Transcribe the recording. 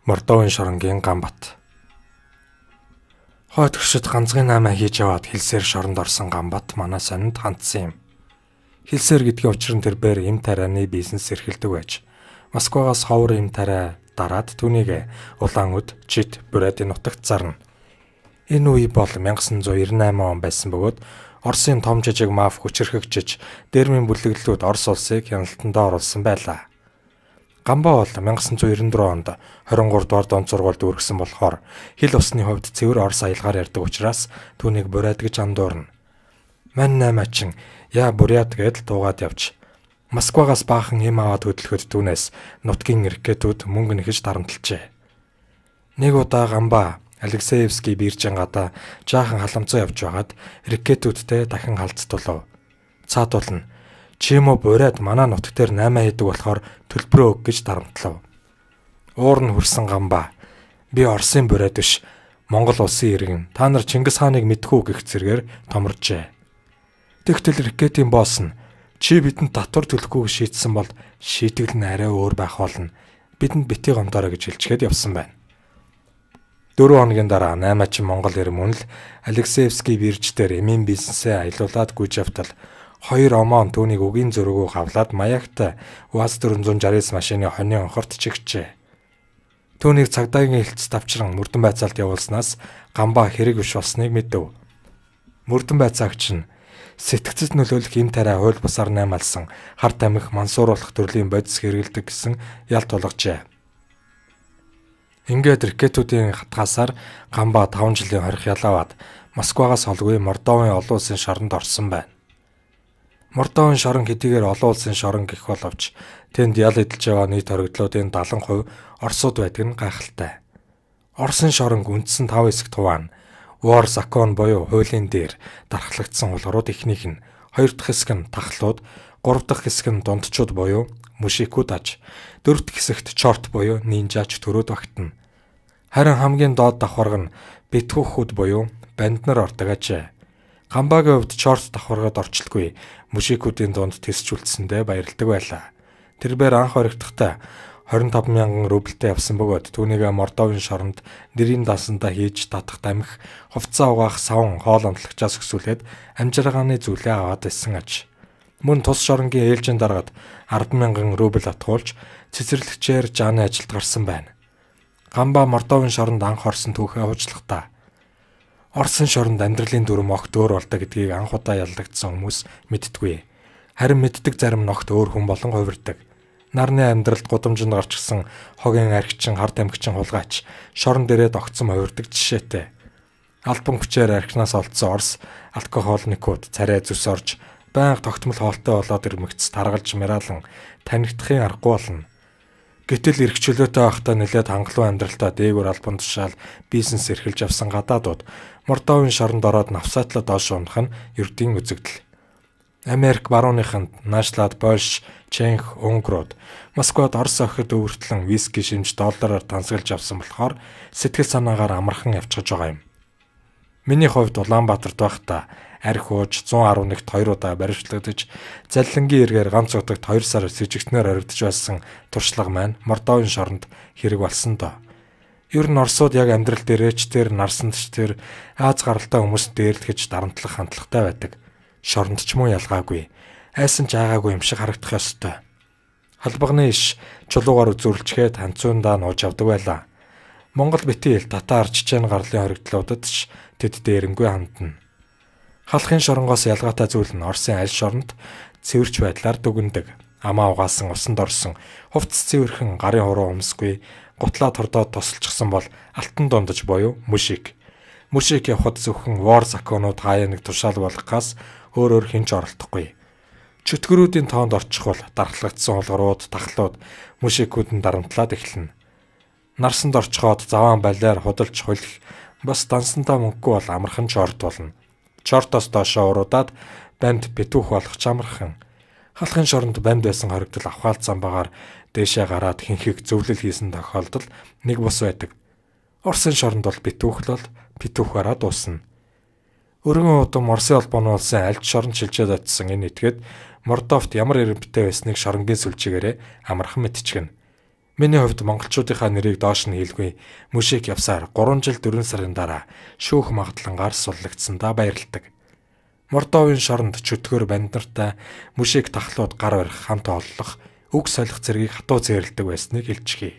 Мордовын шоронгийн Ганбат. Хойд гэршид ганцхан намаа хийж яваад хэлсээр шоронд орсон Ганбат манай сонинд хандсан юм. Хэлсээр гэдгийн учир нь тэрээр эм тарианы бизнес эрхэлдэг байж, Москвагаас ховор эм тариа дараад түүнийг улаан өд, жид, Бурятын нутагт зарна. Энэ үе бол 1998 он байсан бөгөөд Оросын том жижиг маф хүчирхэгжиж, дэрмийн бүлэглэлүүд Орос улсыг хяналтандаа оруулсан байлаа. Ганба бол 1994 онд 23 дугаар дунд сургуульд үргэсэн болохоор хил усны хувьд цэвэр Орос аялгаар ярьдаг учраас түүнийг Бурят гэж андуурна. Мань наймаачин яа Бурят гэдэл дуугаад явж Москвагаас баахан эм аваад хөдөлгөхөд түүнээс нутгийн ракетууд мөнгө нэхэж дарамтлжээ. Нэг удаа Ганба Алексеевский биржийн гадаа жаахан халамцаа явж байгаад ракетүүдтэй дахин халдтуулав. Цаатуулна. Чимо Бурят манай нутаг дээр 8 хийдэг болохоор төлбөрөө өг гэж дарамтлав. Уур нь хүрсэн Ганба. Би Оросын Бурят биш, Монгол улсын иргэн. Та нар Чингис хааныг мэдхүү гэх зэргээр томоржээ. Тэгтэл ракетийн босс нь чи бидэнд татвар төлөхгүй шийдсэн бол шийтгэл нь арай өөр байх болно. Бидэнд бити гомдоорой гэж хэлчихэд явсан байна. 4 хоногийн дараа 8 Монгол иргэн мөн л Алексеевский бирж дээр эмийн бизнесээ аялуулад гүйж явтал 2 омон түүнийг үгийн зөрөгөө хавлаад маягтай УАЗ-469 машины хоньны онхорт чигчээ. Түүнийг цагдаагийн хэлц давчран мөрдөн байцаалд явуулснаас Ганба хэрэг биш болсныг мэдэв. Мөрдөн байцаагч нь сэтгцэд нөлөөлөх эм тариа хууль бусаар наймаалсан хар тамхи мансууруулах төрлийн бодис хэрэгэлдэг гэсэн ялт тулгажээ. Ингээд ракетуудын хатгаасаар Ганба 5 жилийн хорих ялааваад Москвагаас холгүй Мордовын олон улсын шоронд орсон байна. Мордовын шорон хэдийгээр олон улсын шорон гэх боловч тэнд ял эдэлж байгаа нийт хоригдлуудын 70% Оросууд байдаг нь гайхалтай. Оросын шорон үндсэн 5 хэсэгт хуваана. War закон буюу хуулийн дээр дархлагдсан улгурууд ихнийх нь, 2 дахь хэсэг нь тахлууд, 3 дахь хэсэг нь дундчууд буюу мушикууд аж, 4 дахь хэсэгт чорт буюу нинжаач төрөөд багтана. Харин хамгийн доод давхарга нь битгүүхүүд буюу банднар ордог ажээ. Ганбагийн хувьд чорт давхаргад орчлгүй мушикуудын дунд тэсчүүлсэндээ баярлдаг байлаа. Тэрээр анх хоригдохтой 25,000 рубльтэй явсан бөгөөд түүнийг Мордовын шоронд нэрийн дасандаа хийж татах тамхи, хувцас угаах савн хоол амтлагчаас өсвөлээд амжиргааны зүйлээ аваад байсан аж. Мөн тус шоронгийн ээлжийн дараад 10,000 рубль атгуулж цэцэрлэгчээр жааны ажилд гарсан байна. Ганба Мордовын шоронд анх орсон түүхээ хуучлагтаа. Оросын шоронд амьдралын дүрм огт өөр болдог гэдгийг анх удаа яллагдсан хүмүүс мэдтгүй. Харин мэддэг зарим ногт өөр хүн болон хувирдаг. Нарны амьдралд гудамжинд гарчсан хогийн архичин, хар тамхичин хулгайч, шорон дээрээ тогтсон хувирдаг жишээтэй. Албан хүчээр архинаас олдсон Орос алкохолникууд царай зүс орж байнга тогтмол хоолтой болоод ирмэгц таргалж мэралан танигдахын аргагүй болно. Гэтэл эрх чөлөөтэй байхдаа нэлээд хангалуун амьдралтай дээгүүр албан тушаал бизнес эрхэлж авсан гадаадууд Мордовын шоронд ороод навсаатлаа доош унах нь ердийн үзэгдэл. Америк барууныханд наашлаад Польш, Чех, Унгрууд Москвад Орос охид өвөртлөн виски шимж доллараар тансаглаж авсан болохоор сэтгэл санаагаар амархан явчихж байгаа юм. Миний хувьд Улаанбаатарт байхдаа арх ууж 111-т 2 удаа баривчлагдаж заллингийн эргээр ганц удагт 2 сар сэжигтнээр оригдож байсан туршлага маань Мордовын шоронд хэрэг болсон доо. Ер нь Оросууд яг амьдрал дээр ээжтэр, нарсандч тэр Аз гаралтай хүмүүст дээрлэхэж дарамтлах хандлагатай байдаг. Шоронд ч мөн ялгаагүй. Айсан ч аагаагүй юм шиг харагдах ёстой. Халбагны иш чулуугаар үзүүлчгээд ханцуундаа нууж авдаг байлаа. Монгол битгий татар чечен гарлын хоригдлуудад ч тэд дээрэнгүй хандна. Халахын шоронгоос ялгаатай зүйл нь Оросын аль шоронд цэвэрч байдлаар дүгндэг. Амаа угаасан усанд орсон, хувцас цэвэрхэн гарын хуруу өмсгүй, гутлаа тордоод тосолчихсон бол алтан дундаж буюу мушик. Мушик явахад зөвхөн war законууд хаяа нэг тушаал болгохаас өөр хинч оролдохгүй. Чөтгөрүүдийн тоонд орчих бол дархлагдсан улгурууд, тахлууд мушикүүд нь дарамтлаад эхэлнэ. Нарсанд орчхоод заваан балиар худалж хөлөх, бас дансантаа мөнгөгүй бол амархан чорт болно. Чортоос доошоо уруудаад банд битүүх болох ч амархан. Халахын шоронд банд байсан хоригдол авхаалт замбагаар дээшээ гараад хинхийг зөвлөл хийсэн тохиолдол нэг бус байдаг. Оросын шоронд бол битүүхлөл битүүхээрээ дуусна. Өргөн удам Оросын холбооны улсын альж шоронд шилжээд очсон энэ этгээд Мордовт ямар ирэмбтэй байсныг шоронгийн сүлжээгээрээ амархан мэдчихнэ. Миний хувьд монголчуудынхаа нэрийг доош нь хэлгүй. Мөшийг явсаар 3 жил 4 сарын дараа шүүх магадлангаар суллагдсандаа баярлдаг. Мордовын шоронд чөтгөр банд нартай мөшийг тахлууд гар барих, хамт оллох, үг солих зэргийг хатуу зээрлдэг байсныг хэлчихье.